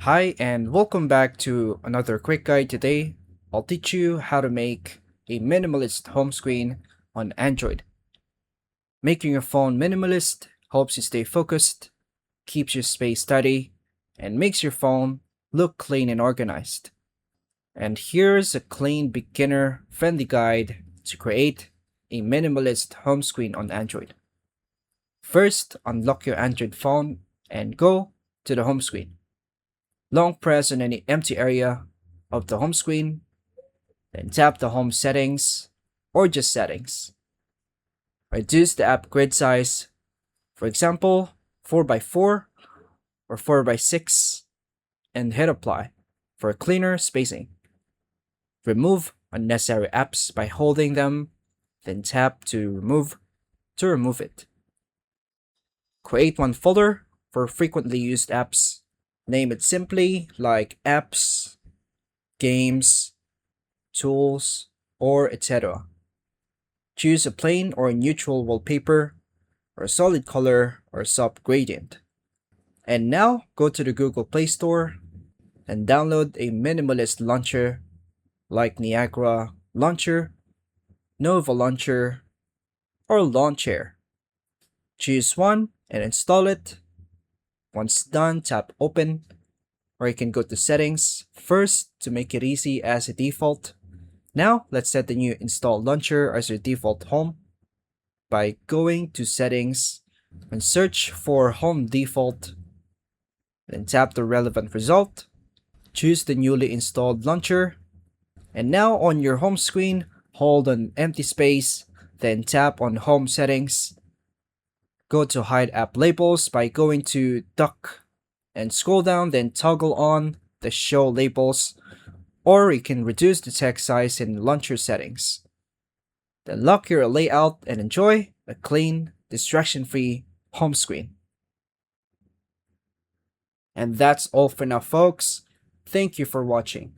Hi and welcome back to another quick guide. Today, I'll teach you how to make a minimalist home screen on Android. Making your phone minimalist helps you stay focused, keeps your space tidy, and makes your phone look clean and organized. And here's a clean beginner-friendly guide to create a minimalist home screen on Android. First, unlock your Android phone and go to the home screen. Long press on any empty area of the home screen, then tap the home settings or just settings. Reduce the app grid size, for example, 4x4 or 4x6, and hit apply for cleaner spacing. Remove unnecessary apps by holding them, then tap to remove it. Create one folder for frequently used apps. Name it simply like apps, games, tools, or etc. Choose a plain or neutral wallpaper, or a solid color, or soft gradient. And now go to the Google Play Store and download a minimalist launcher like Niagara Launcher, Nova Launcher, or Launcher. Choose one and install it. Once done, tap Open, or you can go to Settings first to make it easy as a default. Now, let's set the new install launcher as your default home by going to Settings and search for Home Default. Then tap the relevant result. Choose the newly installed launcher. And now on your home screen, hold an empty space, then tap on Home Settings. Go to Hide App Labels by going to Duck and scroll down, then toggle on the Show Labels, or you can reduce the text size in launcher settings. Then lock your layout and enjoy a clean, distraction-free home screen. And that's all for now, folks. Thank you for watching.